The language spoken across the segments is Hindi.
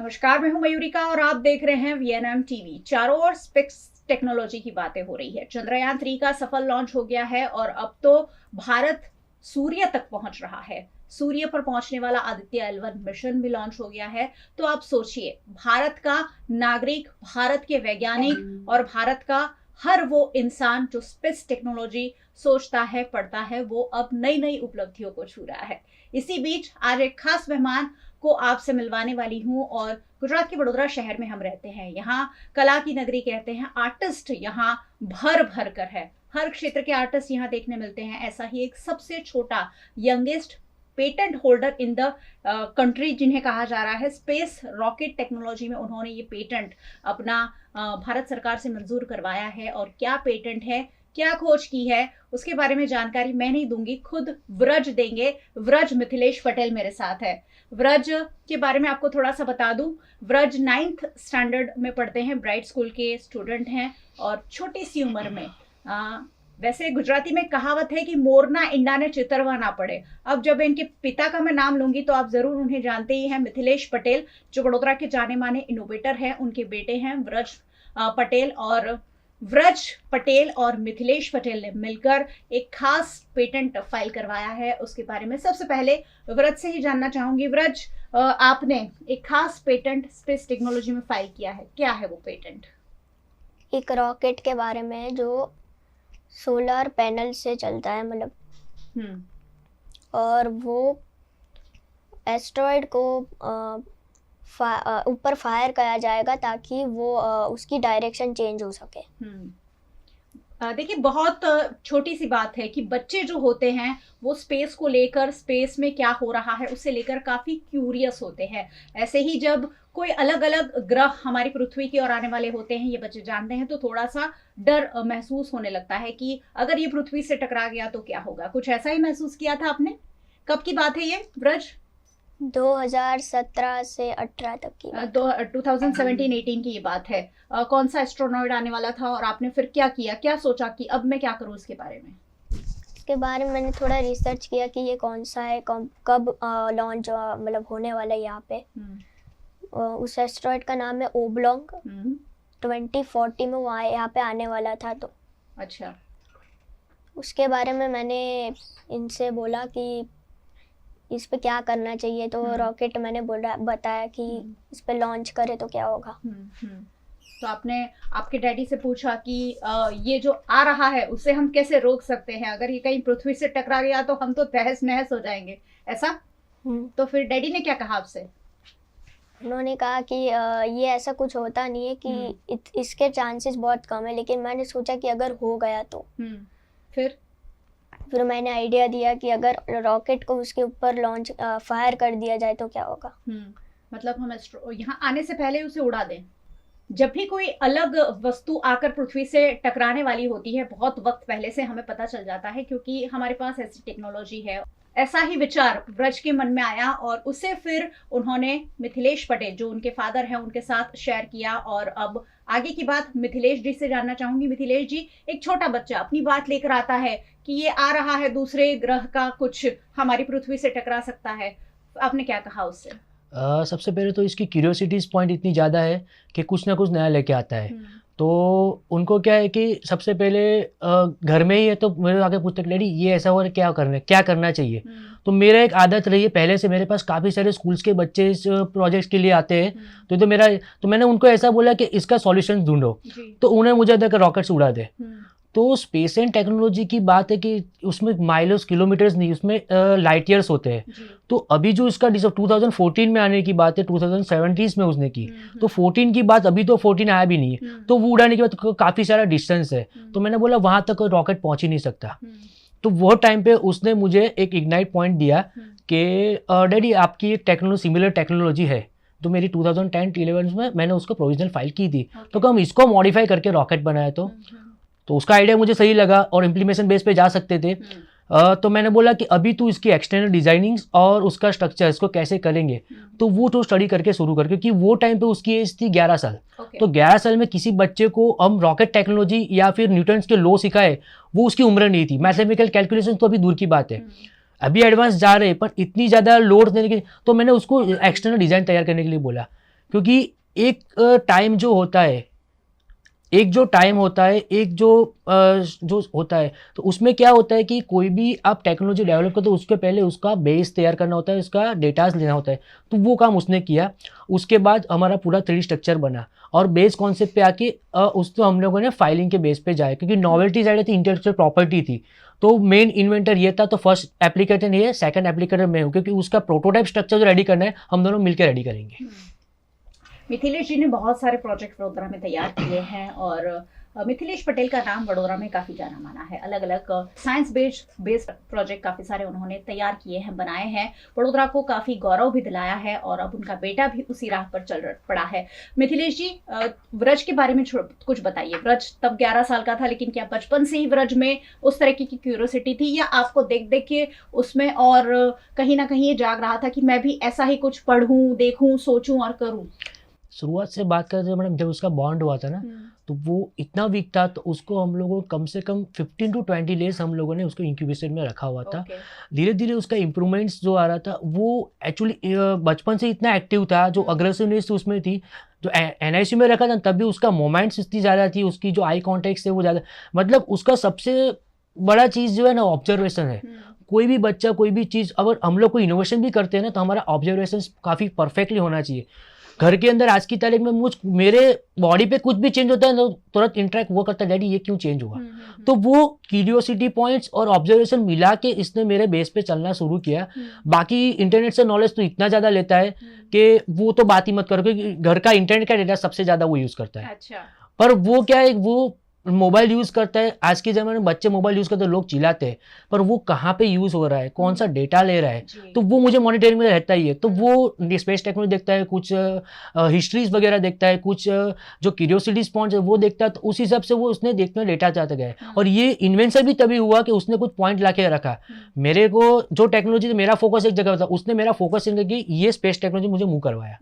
नमस्कार, मैं हूं मयूरिका और आप देख रहे हैं वीएनएम टीवी। चारों ओर स्पेस टेक्नोलॉजी की बातें हो रही है। चंद्रयान 3 का सफल लॉन्च हो गया है और अब तो भारत सूर्य तक पहुंच रहा है। सूर्य पर पहुंचने वाला आदित्य L1 मिशन भी लॉन्च हो गया है। तो आप सोचिए, भारत का नागरिक, भारत के वैज्ञानिक और भारत का हर वो इंसान जो स्पेस टेक्नोलॉजी सोचता है, पढ़ता है, वो अब नई नई उपलब्धियों को छू रहा है। इसी बीच आज एक खास मेहमान को आपसे मिलवाने वाली हूं और गुजरात के वडोदरा शहर में हम रहते हैं। यहाँ कला की नगरी कहते हैं। आर्टिस्ट यहाँ भर भर कर है। हर क्षेत्र के आर्टिस्ट यहाँ देखने मिलते हैं। ऐसा ही एक सबसे छोटा youngest patent holder in the country जिन्हें कहा जा रहा है स्पेस रॉकेट टेक्नोलॉजी में, उन्होंने ये पेटेंट अपना भारत सरकार से मंजूर करवाया है। और क्या पेटेंट है, क्या खोज की है, उसके बारे में जानकारी मैं नहीं दूंगी, खुद व्रज देंगे। व्रज मिथिलेश पटेल मेरे साथ है। व्रज के बारे में आपको थोड़ा सा बता दूं, व्रज 9th स्टैंडर्ड में पढ़ते हैं, ब्राइट स्कूल के स्टूडेंट हैं और छोटी सी उम्र में वैसे गुजराती में कहावत है कि मोरना इंडा ने चितरवा ना पड़े। अब जब इनके पिता का मैं नाम लूंगी तो आप जरूर उन्हें जानते ही हैं, मिथिलेश पटेल, जो वडोदरा के जाने माने इनोवेटर हैं। उनके बेटे हैं व्रज पटेल, और व्रज पटेल और मिथिलेश पटेल ने मिलकर एक खास पेटेंट फाइल करवाया है। उसके बारे में सबसे पहले व्रज से ही जानना चाहूंगी। व्रज, आपने एक खास पेटेंट स्पेस टेक्नोलॉजी में फाइल किया है, क्या है वो पेटेंट? एक रॉकेट के बारे में जो सोलर पैनल से चलता है, मतलब और वो एस्ट्रॉयड को ऊपर फायर किया जाएगा ताकि वो उसकी डायरेक्शन चेंज हो सके। देखिए, बहुत छोटी सी बात है कि बच्चे जो होते हैं वो स्पेस को लेकर, स्पेस में क्या हो रहा है उससे लेकर काफी क्यूरियस होते हैं। ऐसे ही जब कोई अलग अलग ग्रह हमारी पृथ्वी की ओर आने वाले होते हैं, ये बच्चे जानते हैं, तो थोड़ा सा डर महसूस होने लगता है कि अगर ये पृथ्वी से टकरा गया तो क्या होगा। कुछ ऐसा ही महसूस किया था आपने? कब की बात है ये व्रज? 2017 से 18 तक की बात। 2017-18 की ये बात है। कौन सा एस्ट्रोनॉइड आने वाला था और आपने फिर क्या किया, क्या सोचा कि अब मैं क्या करूं इसके बारे में? इसके बारे में मैंने थोड़ा रिसर्च किया कि ये कौन सा है, कब लॉन्च मतलब होने वाला है यहाँ पे। उस एस्ट्रॉयड का नाम है ओब्लॉन्ग। 2040 में वहाँ यहाँ पे आने वाला था। तो अच्छा, उसके बारे में मैंने इनसे बोला कि इस पे क्या करना चाहिए, तो रॉकेट मैंने बताया कि इस पे लॉन्च करे तो क्या होगा। तो आपने आपके डैडी से पूछा कि ये जो आ रहा है उसे हम कैसे रोक सकते हैं, अगर ये कहीं पृथ्वी से टकरा गया तो हम तो तहस नहस हो जाएंगे, ऐसा? तो फिर डैडी ने क्या कहा आपसे? उन्होंने कहा कि ये ऐसा कुछ होता नहीं है कि इसके चांसेस बहुत कम है, लेकिन मैंने सोचा कि अगर हो गया तो फिर मैंने आइडिया दिया कि अगर रॉकेट को उसके ऊपर लॉन्च फायर कर दिया जाए तो क्या होगा। मतलब हम यहाँ आने से पहले उसे उड़ा दें। जब भी कोई अलग वस्तु आकर पृथ्वी से टकराने वाली होती है, बहुत वक्त पहले से हमें पता चल जाता है, क्योंकि हमारे पास ऐसी टेक्नोलॉजी है। ऐसा ही विचार व्रज के मन में आया और उसे फिर उन्होंने मिथिलेश पटेल, जो उनके फादर हैं, उनके साथ शेयर किया। और अब आगे की बात मिथिलेश जी से जानना चाहूंगी। मिथिलेश जी, एक छोटा बच्चा अपनी बात लेकर आता है कि ये आ रहा है दूसरे ग्रह का, कुछ हमारी पृथ्वी से टकरा सकता है, आपने क्या कहा उससे? सबसे पहले तो इसकी क्यूरियोसिटी पॉइंट इतनी ज़्यादा है कि कुछ ना कुछ नया लेके आता है। तो उनको क्या है कि सबसे पहले घर में ही है तो मेरे आगे पूछते डैडी ये ऐसा हो रहा है, क्या करना चाहिए। तो मेरा एक आदत रही है पहले से, मेरे पास काफ़ी सारे स्कूल्स के बच्चे इस प्रोजेक्ट्स के लिए आते हैं। तो मैंने उनको ऐसा बोला कि इसका सॉल्यूशन ढूंढो, तो उन्हें मुझे अगर रॉकेट से उड़ा दे। तो स्पेस एंड टेक्नोलॉजी की बात है कि उसमें माइल्स किलोमीटर्स नहीं, उसमें लाइट ईयर्स होते हैं। तो अभी जो इसका 2014 में आने की बात है, 2017 में उसने की, तो 14 की बात, अभी तो 14 आया भी नहीं है, तो वो उड़ाने के बाद काफ़ी सारा डिस्टेंस है। तो मैंने बोला वहाँ तक रॉकेट पहुँच ही नहीं सकता। तो वो टाइम पे उसने मुझे एक इग्नाइट पॉइंट दिया कि डैडी आपकी सिमिलर टेक्नोलॉजी है। तो मेरी 2010-11 में मैंने उसको प्रोविजनल फाइल की थी, तो हम इसको मॉडिफाई करके रॉकेट बनाया। तो उसका आइडिया मुझे सही लगा और इम्प्लीमेशन बेस पे जा सकते थे। तो मैंने बोला कि अभी तू इसकी एक्सटर्नल डिजाइनिंग और उसका स्ट्रक्चर इसको कैसे करेंगे, तो वो तो स्टडी करके शुरू कर, क्योंकि वो टाइम पे उसकी एज थी 11 साल। तो 11 साल में किसी बच्चे को हम रॉकेट टेक्नोलॉजी या फिर न्यूटन्स के लॉ सिखाए, वो उसकी उम्र नहीं थी। मैथमेटिकल कैलकुलेशन तो अभी दूर की बात है, अभी एडवांस जा रहे हैं, पर इतनी ज़्यादा लोड देने के, तो मैंने उसको एक्सटर्नल डिज़ाइन तैयार करने के लिए बोला क्योंकि एक टाइम जो होता है, एक जो होता है, तो उसमें क्या होता है कि कोई भी आप टेक्नोलॉजी डेवलप करते हो उसके पहले उसका बेस तैयार करना होता है, उसका डेटाज लेना होता है। तो वो काम उसने किया। उसके बाद हमारा पूरा 3D स्ट्रक्चर बना और बेस कॉन्सेप्ट पे आके उसको हम लोगों ने फाइलिंग के बेस पे जाए, क्योंकि नॉवेल्टी साइड थी, इंटेलेक्चुअल प्रॉपर्टी थी। तो मेन इन्वेंटर ये था, तो फर्स्ट एप्लीकेटर ये है, सेकंड एप्लीकेटर मैं हूँ, क्योंकि उसका प्रोटोटाइप स्ट्रक्चर जो रेडी करना है हम दोनों मिलकर रेडी करेंगे। मिथिलेश जी ने बहुत सारे प्रोजेक्ट वडोदरा में तैयार किए हैं और मिथिलेश पटेल का नाम वडोदरा में काफ़ी जाना माना है। अलग अलग साइंस बेस्ड प्रोजेक्ट काफ़ी सारे उन्होंने तैयार किए हैं, बनाए हैं, वडोदरा को काफ़ी गौरव भी दिलाया है और अब उनका बेटा भी उसी राह पर चल पड़ा है। मिथिलेश जी, व्रज के बारे में कुछ बताइए। व्रज तब 11 साल का था, लेकिन क्या बचपन से ही व्रज में उस तरह की क्यूरियोसिटी थी या आपको देख देख के उसमें और कहीं ना कहीं ये जाग रहा था कि मैं भी ऐसा ही कुछ पढ़ूं, देखूं, सोचूं और करूं? शुरुआत से बात करते हैं मैडम, जब उसका बॉन्ड हुआ था ना, तो वो इतना वीक था, तो उसको हम लोगों कम से कम 15 to 20 डेज हम लोगों ने उसको इंक्यूबेशन में रखा हुआ था। धीरे धीरे उसका इम्प्रूवमेंट्स जो आ रहा था, वो एक्चुअली बचपन से इतना एक्टिव था, जो अग्रेसिवनेस उसमें थी, जो NICU में रखा था तब भी उसका मोमेंट्स इतनी ज़्यादा थी, उसकी जो आई कॉन्टेक्ट है वो ज़्यादा, मतलब उसका सबसे बड़ा चीज़ जो है ना ऑब्जर्वेशन है। कोई भी बच्चा कोई भी चीज़, अगर हम लोग कोई इनोवेशन भी करते हैं ना, तो हमारा ऑब्जर्वेशन काफ़ी परफेक्टली होना चाहिए। घर के अंदर आज की तारीख में मेरे बॉडी पे कुछ भी चेंज होता है तो तुरंत इंटरेक्ट वो करता है, डैडी ये क्यों चेंज हुआ। तो वो क्यूरियोसिटी पॉइंट्स और ऑब्जर्वेशन मिला के इसने मेरे बेस पे चलना शुरू किया। बाकी इंटरनेट से नॉलेज तो इतना ज़्यादा लेता है कि वो तो बात ही मत करो, क्योंकि घर का इंटरनेट का डेटा सबसे ज़्यादा वो यूज़ करता है। अच्छा। पर वो क्या है, वो मोबाइल यूज़ करता है। आज के ज़माने में बच्चे मोबाइल यूज़ करते हैं, लोग चिल्लाते हैं, पर वो कहाँ पे यूज़ हो रहा है, कौन सा डेटा ले रहा है, तो वो मुझे मॉनिटरिंग में रहता ही है। तो वो स्पेस टेक्नोलॉजी देखता है, कुछ हिस्ट्रीज वगैरह देखता है, कुछ जो क्यूरियोसिटी पॉइंट्स है वो देखता है, तो उस हिसाब से वो उसने देखने डेटा चाहता गया। और ये इन्वेंशन भी तभी हुआ कि उसने कुछ पॉइंट ला के रखा। मेरे को जो टेक्नोलॉजी, मेरा फोकस एक जगह था, उसने मेरा फोकस इनकी ये स्पेस टेक्नोलॉजी मुझे मूव करवाया।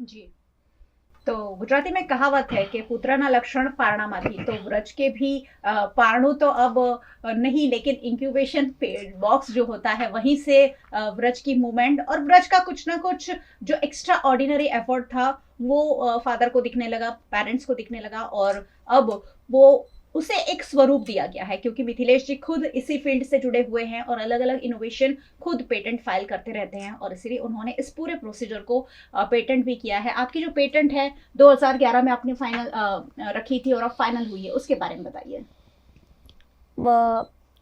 तो गुजराती में कहावत है कि पुत्राना लक्षण पारणामाथी, तो व्रज के भी पारणु तो अब नहीं, लेकिन इंक्यूबेशन बॉक्स जो होता है वहीं से व्रज की मूवमेंट और व्रज का कुछ ना कुछ जो एक्स्ट्रा ऑर्डिनरी एफर्ट था वो फादर को दिखने लगा, पेरेंट्स को दिखने लगा और अब वो उसे एक स्वरूप दिया गया है, क्योंकि मिथिलेश जी खुद इसी फील्ड से जुड़े हुए हैं और अलग अलग इनोवेशन खुद पेटेंट फाइल करते रहते हैं और इसीलिए उन्होंने इस पूरे प्रोसीजर को पेटेंट भी किया है। आपकी जो पेटेंट है 2011 में आपने फाइनल रखी थी और अब फाइनल हुई है, उसके बारे में बताइए।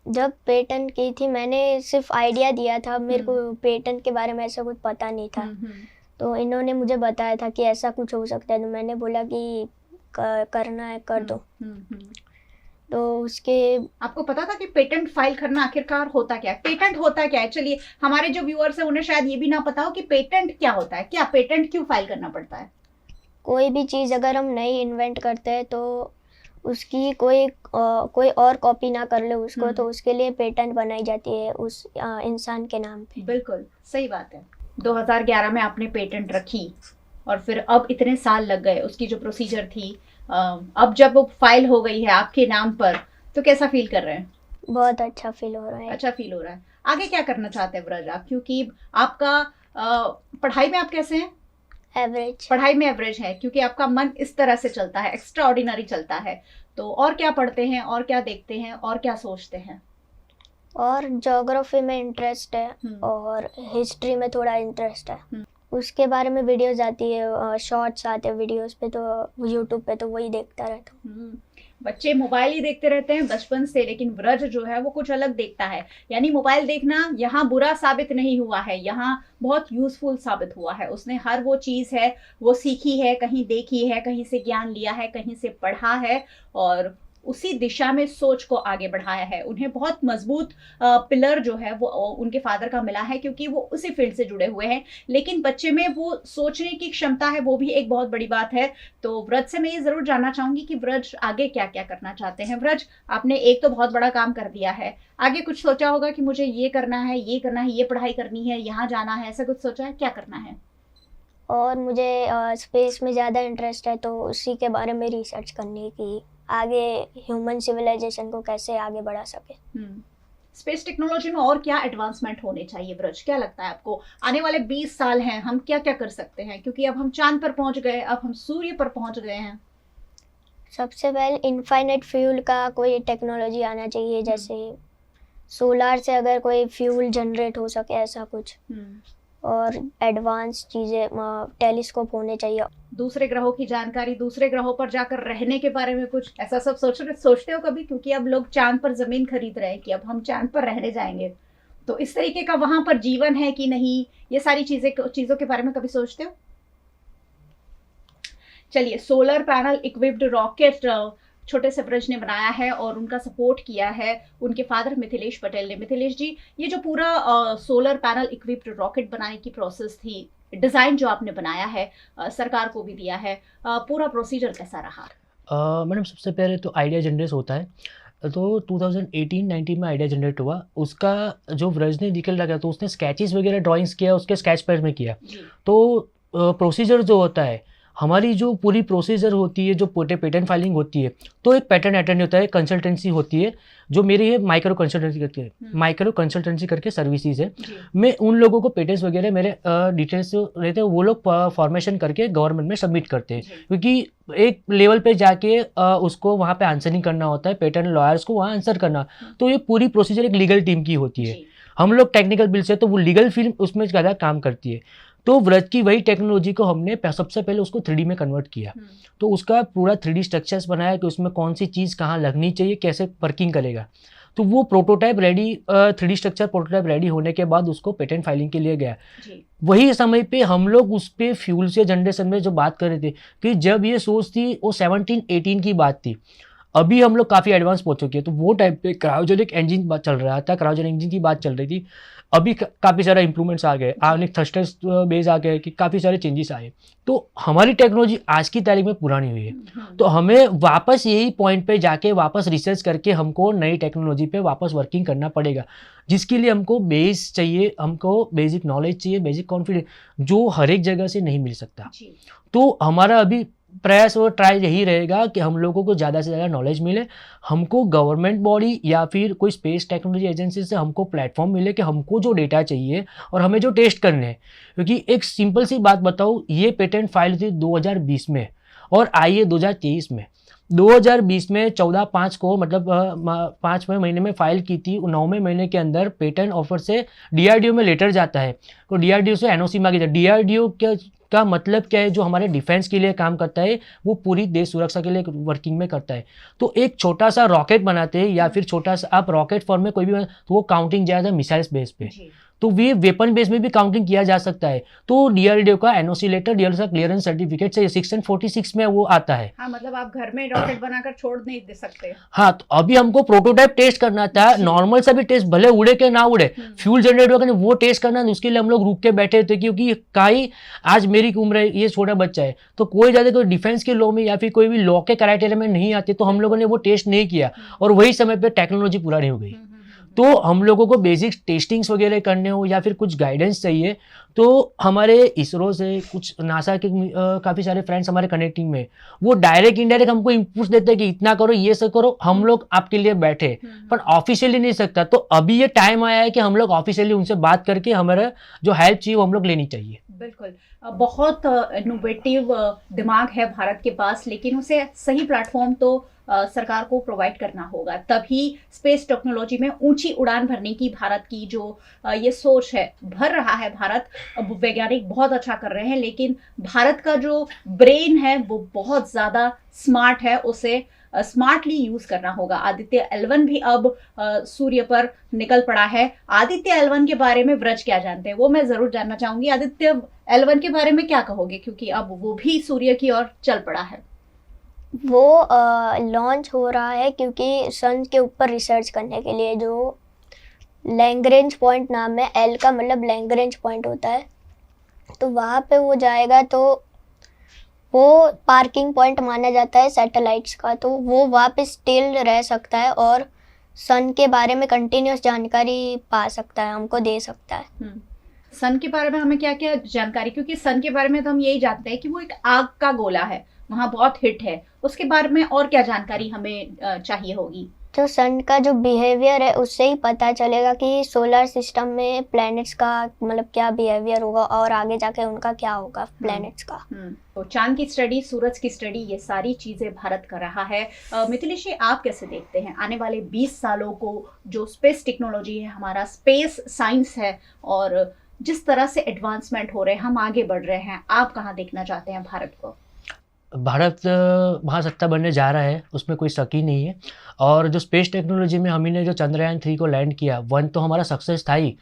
जब पेटेंट की थी मैंने सिर्फ आइडिया दिया था, मेरे को पेटेंट के बारे में ऐसा कुछ पता नहीं था। तो इन्होंने मुझे बताया था कि ऐसा कुछ हो सकता है, तो मैंने बोला कि करना है कर दो। तो उसके आपको पता था कि पेटेंट फाइल करना आखिरकार होता क्या है, पेटेंट होता क्या है? चलिए हमारे जो व्यूअर्स हैं उन्हें शायद ये भी ना पता हो कि पेटेंट क्या होता है, क्या पेटेंट क्यों फाइल करना पड़ता है? कोई भी चीज़ अगर हम नई इन्वेंट करते हैं तो उसकी कोई और कॉपी ना कर ले उसको, तो उसके लिए पेटेंट बनाई जाती है उस इंसान के नाम पे। बिल्कुल सही बात है। 2011 में आपने पेटेंट रखी और फिर अब इतने साल लग गए, उसकी जो प्रोसीजर थी, अब जब वो फाइल हो गई है आपके नाम पर, तो कैसा फील कर रहे हैं? बहुत अच्छा फील हो रहा है। अच्छा फील हो रहा है। आगे क्या करना चाहते हैं व्रज आप, क्योंकि आपका पढ़ाई में आप कैसे हैं? एवरेज। पढ़ाई में एवरेज है, क्योंकि आपका मन इस तरह से चलता है, एक्स्ट्रा ऑर्डिनरी चलता है। तो और क्या पढ़ते हैं और क्या देखते हैं और क्या सोचते हैं? और ज्योग्राफी में इंटरेस्ट है और हिस्ट्री में थोड़ा इंटरेस्ट है। उसके बारे में वीडियोस आती है, शॉर्ट्स आते हैं वीडियोस पे, तो यूट्यूब पे, तो वही देखता रहता हूँ। बच्चे मोबाइल ही देखते रहते हैं बचपन से, लेकिन व्रज जो है वो कुछ अलग देखता है। यानी मोबाइल देखना यहाँ बुरा साबित नहीं हुआ है, यहाँ बहुत यूजफुल साबित हुआ है। उसने हर वो चीज़ है वो सीखी है, कहीं देखी है, कहीं से ज्ञान लिया है, कहीं से पढ़ा है और उसी दिशा में सोच को आगे बढ़ाया है। उन्हें बहुत मजबूत पिलर जो है वो उनके फादर का मिला है, क्योंकि वो उसी फील्ड से जुड़े हुए हैं। लेकिन बच्चे में वो सोचने की क्षमता है, वो भी एक बहुत बड़ी बात है। तो व्रज से मैं ये जरूर जानना चाहूंगी कि व्रज आगे क्या क्या करना चाहते हैं। व्रज, आपने एक तो बहुत बड़ा काम कर दिया है, आगे कुछ सोचा होगा कि मुझे ये करना है, ये करना है, ये पढ़ाई करनी है, यहाँ जाना है, ऐसा कुछ सोचा है? क्या करना है? और मुझे स्पेस में ज़्यादा इंटरेस्ट है, तो उसी के बारे में रिसर्च करनी है कि आगे ह्यूमन सिविलाइजेशन को कैसे आगे बढ़ा सके। स्पेस टेक्नोलॉजी में और क्या एडवांसमेंट होने चाहिए ब्रज, क्या लगता है आपको? आने वाले 20 साल हैं, हम क्या क्या कर सकते हैं? क्योंकि अब हम चांद पर पहुंच गए, अब हम सूर्य पर पहुंच गए हैं। सबसे पहले इनफाइनाइट फ्यूल का कोई टेक्नोलॉजी आना चाहिए, जैसे सोलार से अगर कोई फ्यूल जनरेट हो सके, ऐसा कुछ। और एडवांस चीज़ें, टेलीस्कोप होने चाहिए। दूसरे ग्रहों की जानकारी, दूसरे ग्रहों पर जाकर रहने के बारे में कुछ ऐसा सब सोचते हो कभी? क्योंकि अब लोग चांद पर जमीन खरीद रहे हैं कि अब हम चांद पर रहने जाएंगे, तो इस तरीके का वहां पर जीवन है कि नहीं, ये सारी चीजों के बारे में कभी सोचते हो? चलिए, सोलर पैनल इक्विप्ड रॉकेट छोटे से ब्रज ने बनाया है और उनका सपोर्ट किया है उनके फादर मिथिलेश पटेल ने। मिथिलेश जी, ये जो पूरा सोलर पैनल इक्विप्ड रॉकेट बनाने की प्रोसेस थी, डिज़ाइन जो आपने बनाया है, सरकार को भी दिया है, पूरा प्रोसीजर कैसा रहा? मैडम, सबसे पहले तो आइडिया जनरेट होता है, तो 2018-19 में आइडिया जनरेट हुआ। उसका जो ब्रज ने निकल लगा, तो उसने स्केचेस वगैरह ड्राइंग्स किया, उसके स्केच पैड में किया। तो प्रोसीजर जो होता है, हमारी जो पूरी प्रोसीजर होती है, जो पेटेंट फाइलिंग होती है, तो एक पेटेंट अटेंड होता है, कंसल्टेंसी होती है जो मेरी है, माइक्रो कंसल्टेंसी करके सर्विसेज है। मैं उन लोगों को पेटेंट्स वगैरह मेरे डिटेल्स रहते हैं, वो लोग फॉर्मेशन करके गवर्नमेंट में सबमिट करते हैं, क्योंकि एक लेवल पे जाके उसको वहाँ पे आंसरिंग करना होता है, पेटेंट लॉयर्स को वहाँ आंसर करना। तो ये पूरी प्रोसीजर एक लीगल टीम की होती है। हम लोग टेक्निकल बिल से, तो वो लीगल फील्ड उसमें ज़्यादा काम करती है। तो व्रज की वही टेक्नोलॉजी को हमने सबसे पहले उसको 3D में कन्वर्ट किया। तो उसका पूरा 3D स्ट्रक्चर्स बनाया कि उसमें कौन सी चीज़ कहाँ लगनी चाहिए, कैसे वर्किंग करेगा। तो वो prototype ready, 3D structure prototype ready होने के बाद उसको पेटेंट फाइलिंग के लिए गया। वही समय पे हम लोग उस पर फ्यूल से जनरेशन में जो बात कर रहे थे, कि जब ये सोच थी वो 17-18 की बात थी। अभी हम लोग काफ़ी एडवांस पहुंच चुके हैं। तो वो टाइप पे क्रायोजेनिक इंजन चल रहा था, क्रायोजेनिक इंजन की बात चल रही थी। अभी काफ़ी सारा इंप्रूवमेंट्स आ गए, आधुनिक थ्रस्टर्स बेस आ गए, कि काफ़ी सारे चेंजेस आए। तो हमारी टेक्नोलॉजी आज की तारीख में पुरानी हुई है। तो हमें वापस यही पॉइंट पे जाके वापस रिसर्च करके हमको नई टेक्नोलॉजी पे वापस वर्किंग करना पड़ेगा, जिसके लिए हमको बेस चाहिए, हमको बेसिक नॉलेज चाहिए, बेसिक कॉन्फिडेंस, जो हर एक जगह से नहीं मिल सकता। तो हमारा अभी प्रयास और ट्राई यही रहेगा कि हम लोगों को ज़्यादा से ज़्यादा नॉलेज मिले, हमको गवर्नमेंट बॉडी या फिर कोई स्पेस टेक्नोलॉजी एजेंसी से हमको प्लेटफॉर्म मिले कि हमको जो डेटा चाहिए और हमें जो टेस्ट करने हैं। क्योंकि एक सिंपल सी बात बताऊँ, ये पेटेंट फाइल थी 2020 में और आई है 2023 में। 2020 में 14/5 को, मतलब 5वें महीने में फाइल की थी। 9वें महीने के अंदर पेटेंट ऑफर से DRDO में लेटर जाता है, तो DRDO से NOC मांगी जाती है। DRDO का मतलब क्या है, जो हमारे डिफेंस के लिए काम करता है, वो पूरी देश सुरक्षा के लिए वर्किंग में करता है। तो एक छोटा सा रॉकेट बनाते हैं, या फिर छोटा सा आप रॉकेट फॉर्म में कोई भी, तो वो काउंटिंग जाएगा मिसाइल्स बेस पे, तो वे वेपन बेस में भी काउंटिंग किया जा सकता है। तो DRDO का NOC लेटर, DRDO का क्लियरेंस सर्टिफिकेट से 646 में वो आता है। हाँ, मतलब आप घर में रॉकेट बनाकर छोड़ नहीं दे सकते। हाँ, तो अभी हमको प्रोटोटाइप टेस्ट करना था, नॉर्मल सा भी टेस्ट, भले उड़े के ना उड़े, फ्यूल जनरेट होगा, वो टेस्ट करना, उसके लिए हम लोग रुक के बैठे थे। क्योंकि काई, आज मेरी उम्र है, ये छोटा बच्चा है, तो कोई ज़्यादा कोई डिफेंस के लॉ में या फिर कोई भी लॉ के क्राइटेरिया में नहीं आते, तो हम लोगों ने वो टेस्ट नहीं किया, और वही समय पे टेक्नोलॉजी पुरानी हो गई। तो हम लोगों को बेसिक टेस्टिंग्स वगैरह करने हो या फिर कुछ गाइडेंस चाहिए, तो हमारे इसरो से, कुछ नासा के काफ़ी सारे फ्रेंड्स हमारे कनेक्टिंग में, वो डायरेक्ट इनडायरेक्ट हमको इनपुट्स देते हैं कि इतना करो, ये सब करो, हम लोग आपके लिए बैठे, पर ऑफिशियली नहीं सकता। तो अभी ये टाइम आया है कि हम लोग ऑफिशियली उनसे बात करके हमारा जो हेल्प चाहिए वो हम लोग लेनी चाहिए। बिल्कुल, बहुत इनोवेटिव दिमाग है भारत के पास, लेकिन उसे सही प्लेटफॉर्म तो सरकार को प्रोवाइड करना होगा, तभी स्पेस टेक्नोलॉजी में ऊंची उड़ान भरने की भारत की जो ये सोच है, भर रहा है भारत। अब वैज्ञानिक बहुत अच्छा कर रहे हैं, लेकिन भारत का जो ब्रेन है वो बहुत ज़्यादा स्मार्ट है, उसे स्मार्टली यूज करना होगा। आदित्य L1 भी अब सूर्य पर निकल पड़ा है। आदित्य L1 के बारे में ब्रज क्या जानते हैं, वो मैं जरूर जानना चाहूंगी। आदित्य L1 के बारे में क्या कहोगे, क्योंकि अब वो भी सूर्य की ओर चल पड़ा है। वो लॉन्च हो रहा है क्योंकि सन के ऊपर रिसर्च करने के लिए, जो लैग्रेंज पॉइंट नाम है, L का मतलब लैग्रेंज पॉइंट होता है, तो वहाँ पे वो जाएगा। तो वो पार्किंग पॉइंट माना जाता है सैटेलाइट्स का, तो वो वहाँ पे स्टिल रह सकता है और सन के बारे में कंटिन्यूस जानकारी पा सकता है, हमको दे सकता है। सन के बारे में हमें क्या क्या जानकारी, क्योंकि सन के बारे में तो हम यही जानते हैं कि वो एक आग का गोला है, वहाँ बहुत हिट है, उसके बारे में और क्या जानकारी हमें चाहिए होगी? तो सन का जो बिहेवियर है उससे ही पता चलेगा कि सोलर सिस्टम में प्लैनेट्स का मतलब क्या बिहेवियर होगा और आगे जाके उनका क्या होगा प्लैनेट्स का। तो चांद की स्टडी, सूरज की स्टडी, ये सारी चीजें भारत कर रहा है। मिथिलेश जी, आप कैसे देखते हैं आने वाले 20 सालों को? जो स्पेस टेक्नोलॉजी है, हमारा स्पेस साइंस है, और जिस तरह से एडवांसमेंट हो रहे हैं, हम आगे बढ़ रहे हैं, आप कहाँ देखना चाहते हैं भारत को? भारत महासत्ता बनने जा रहा है, उसमें कोई शक ही नहीं है। और जो स्पेस टेक्नोलॉजी में हमने जो चंद्रयान 3 को लैंड किया, 1 तो हमारा सक्सेस था ही,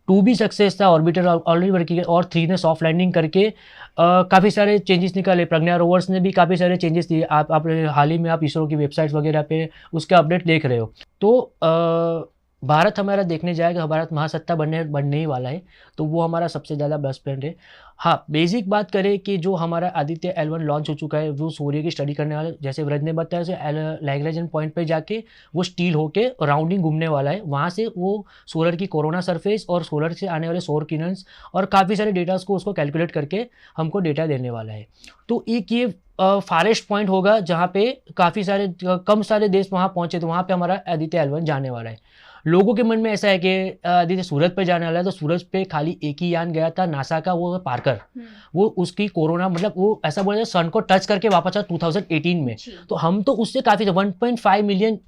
2 भी सक्सेस था, ऑर्बिटर ऑलरेडी वर्क किया, और 3 ने सॉफ्ट लैंडिंग करके काफ़ी सारे चेंजेस निकाले। प्रज्ञा रोवर्स ने भी काफ़ी सारे चेंजेस दिए। आप हाल ही में आप इसरो की वेबसाइट वगैरह पे उसके अपडेट देख रहे हो। तो भारत हमारा देखने जाएगा, भारत महासत्ता बनने ही वाला है, तो वो हमारा सबसे ज़्यादा बेस्ट फ्रेंड है। हाँ, बेसिक बात करें कि जो हमारा आदित्य L1 लॉन्च हो चुका है, वो सूर्य की स्टडी करने वाला है। जैसे व्रज ने बताया, जैसे लैग्रेंज पॉइंट पे जाके वो स्टील होके राउंडिंग घूमने वाला है। वहाँ से वो सोलर की कोरोना सरफेस और सोलर से आने वाले सौर किरणस और काफ़ी सारे डेटास को उसको कैलकुलेट करके हमको डेटा देने वाला है। तो एक ये फारेस्ट पॉइंट होगा जहाँ पे काफ़ी सारे कम सारे देश वहाँ पहुँचे, तो वहाँ पे हमारा आदित्य L1 जाने वाला है। लोगों के मन में ऐसा है कि आदित्य सूरज पे जाने वाला है, तो सूरज पे खाली एक ही यान गया था नासा का, वो पार्कर। वो उसकी कोरोना मतलब वो ऐसा बोला सन को टच करके वापस आया 2018 में। तो हम तो उससे काफ़ी 1.5 मिलियन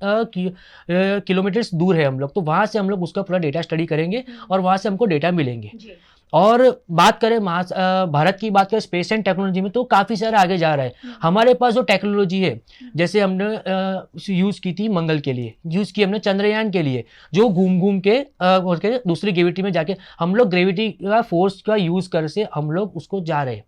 किलोमीटर्स दूर है हम लोग, तो वहाँ से हम लोग उसका पूरा डेटा स्टडी करेंगे और वहाँ से हमको डेटा मिलेंगे। और बात करें भारत की बात करें स्पेस एंड टेक्नोलॉजी में, तो काफ़ी सारा आगे जा रहा है। हमारे पास जो टेक्नोलॉजी है, जैसे हमने यूज़ की थी मंगल के लिए, यूज़ की हमने चंद्रयान के लिए, जो घूम के दूसरी ग्रेविटी में जाके हम लोग ग्रेविटी का फोर्स का यूज़ कर से हम लोग उसको जा रहे हैं।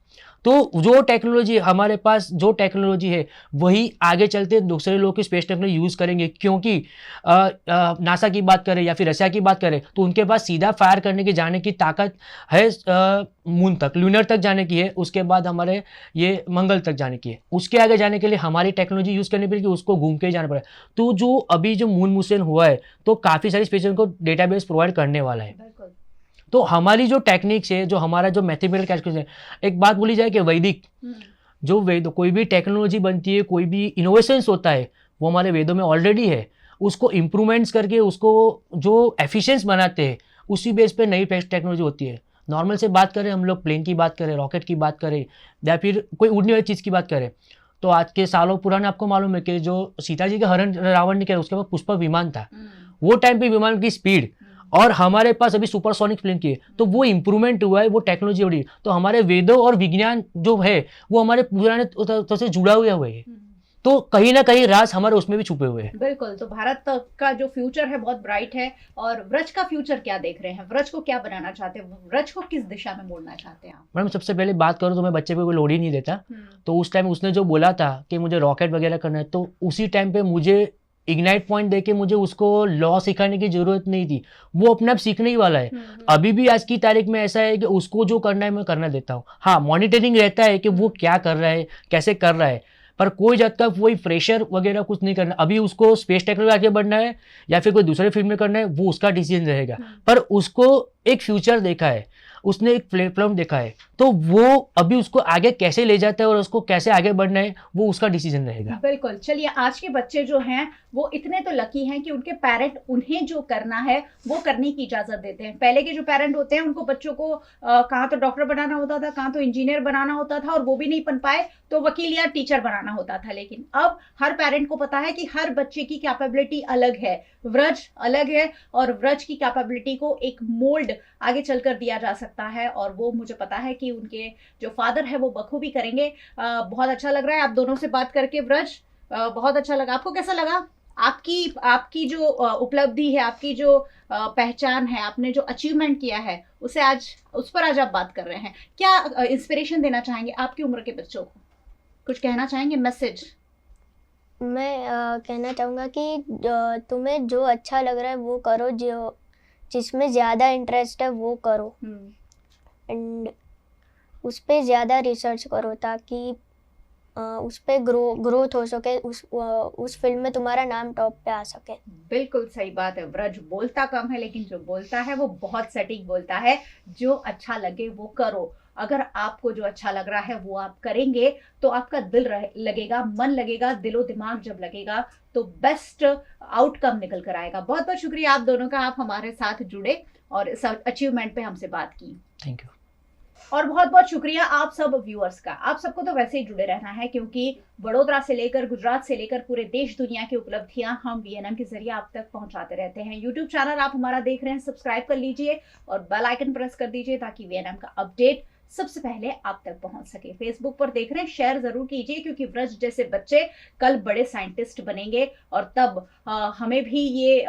तो जो टेक्नोलॉजी हमारे पास जो टेक्नोलॉजी है वही आगे चलते दूसरे लोग की स्पेस टेक्नोलॉजी यूज़ करेंगे, क्योंकि नासा की बात करें या फिर रशिया की बात करें तो उनके पास सीधा फायर करने की जाने की ताकत है, मून तक, लूनर तक जाने की है, उसके बाद हमारे ये मंगल तक जाने की है। उसके आगे जाने के लिए हमारी टेक्नोलॉजी यूज़ करनी पड़ेगी, उसको घूम के जाना पड़ेगा। तो जो अभी जो मून मिशन हुआ है, तो काफ़ी सारी स्पेस को डेटाबेस प्रोवाइड करने वाला है। तो हमारी जो टेक्निक्स है, जो हमारा जो मैथमेटिकल कैलकुलेशन है, एक बात बोली जाए कि वैदिक जो कोई भी टेक्नोलॉजी बनती है, कोई भी इनोवेशंस होता है, वो हमारे वेदों में ऑलरेडी है। उसको इम्प्रूवमेंट्स करके उसको जो एफिशिएंस बनाते हैं, उसी बेस पे नई टेक्नोलॉजी होती है। नॉर्मल से बात करें, हम लोग प्लेन की बात करें, रॉकेट की बात करें, या फिर कोई उड़ने वाली चीज़ की बात करें, तो आज के सालों पुराने आपको मालूम है कि जो सीता जी का हरण रावण ने किया, उसके बाद पुष्पक विमान था। वो टाइम पे विमान की स्पीड और हमारे पास अभी सुपरसोनिक प्लेन की है, तो वो इम्प्रूवमेंट हुआ है, वो टेक्नोलॉजी बढ़ी। तो हमारे वेदों और विज्ञान जो है वो हमारे पुराने तो से जुड़ा हुआ है। तो कहीं ना कहीं राज हमारे उसमें भी छुपे हुए हैं। बिल्कुल। तो भारत का जो फ्यूचर है बहुत ब्राइट है। और व्रज का फ्यूचर क्या देख रहे हैं? व्रज को क्या बनाना चाहते हैं? व्रज को किस दिशा में मोड़ना चाहते हैं आप? मैडम, सबसे पहले बात करूँ तो मैं बच्चे को कोई लोड ही नहीं देता। तो उस टाइम उसने जो बोला था कि मुझे रॉकेट वगैरह करना है, तो उसी टाइम पे मुझे इग्नाइट पॉइंट देके मुझे उसको लॉ सिखाने की जरूरत नहीं थी, वो अपने आप सीखने ही वाला है। अभी भी आज की तारीख में ऐसा है कि उसको जो करना है मैं करना देता हूँ। हाँ, मॉनिटरिंग रहता है कि वो क्या कर रहा है, कैसे कर रहा है, पर कोई जब तक वही प्रेशर वगैरह कुछ नहीं करना। अभी उसको स्पेस टेक्नोलॉजी आगे बढ़ना है या फिर कोई दूसरे फील्ड में करना है, वो उसका डिसीजन रहेगा। पर उसको एक फ्यूचर देखा है, उसने एक प्लेटफॉर्म देखा है, तो वो अभी उसको आगे कैसे ले जाता है और उसको कैसे आगे बढ़ना है, वो उसका डिसीजन रहेगा। बिल्कुल। चलिए, आज के बच्चे जो हैं वो इतने तो लकी हैं कि उनके पेरेंट उन्हें जो करना है वो करने की इजाजत देते हैं। पहले के जो पेरेंट होते हैं उनको बच्चों को कहाँ तो डॉक्टर बनाना होता था, कहाँ तो इंजीनियर बनाना होता था, और वो भी नहीं बन पाए तो वकील या टीचर बनाना होता था। लेकिन अब हर पेरेंट को पता है कि हर बच्चे की कैपेबिलिटी अलग है, व्रज अलग है, और व्रज की कैपेबिलिटी को एक मोल्ड आगे चलकर दिया जा सकता है। और वो मुझे पता है कि उनके जो फादर है वो बखूबी करेंगे। बहुत अच्छा लग रहा है आप दोनों से बात करके। व्रज, बहुत अच्छा लगा। आपको कैसा लगा? आपकी जो उपलब्धि है, आपकी जो पहचान है, आपने जो अचीवमेंट किया है, उस पर आज आप बात कर रहे हैं। क्या इंस्पिरेशन देना चाहेंगे आपकी उम्र के बच्चों को? कुछ कहना चाहेंगे, मैसेज? मैं कहना चाहूँगा कि तुम्हें जो अच्छा लग रहा है वो करो, जो जिसमें ज़्यादा इंटरेस्ट है वो करो, एंड उस पर ज़्यादा रिसर्च करो ताकि उस पर ग्रोथ हो सके, उस फील्ड में तुम्हारा नाम टॉप पे आ सके। बिल्कुल सही बात है। व्रज बोलता कम है, लेकिन जो बोलता है वो बहुत सटीक बोलता है। जो अच्छा लगे वो करो। अगर आपको जो अच्छा लग रहा है वो आप करेंगे तो आपका दिल लगेगा, मन लगेगा, दिलो दिमाग जब लगेगा तो बेस्ट आउटकम निकल कर आएगा। बहुत बहुत शुक्रिया आप दोनों का, आप हमारे साथ जुड़े और इस अचीवमेंट पे हमसे बात की। Thank you. और बहुत बहुत शुक्रिया आप सब व्यूअर्स का। आप सबको तो वैसे ही जुड़े रहना है क्योंकि वडोदरा से लेकर गुजरात से लेकर पूरे देश दुनिया की उपलब्धियां हम VNM के जरिए आप तक पहुंचाते रहते हैं। यूट्यूब चैनल आप हमारा देख रहे हैं, सब्सक्राइब कर लीजिए और बेल आइकन प्रेस कर दीजिए ताकि VNM का अपडेट सबसे पहले आप तक पहुंच सके। फेसबुक पर देख रहे हैं, शेयर जरूर कीजिए क्योंकि व्रज जैसे बच्चे कल बड़े साइंटिस्ट बनेंगे और तब हमें भी ये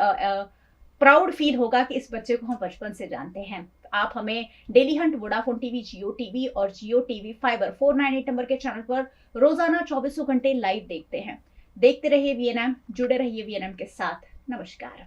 प्राउड फील होगा कि इस बच्चे को हम बचपन से जानते हैं। आप हमें डेली हंट, वोडाफोन टीवी, जियो टीवी और जियो टीवी फाइबर 498 नंबर के चैनल पर रोजाना 24 घंटे लाइव देखते हैं। देखते रहिए VNM, जुड़े रहिए VNM के साथ। नमस्कार।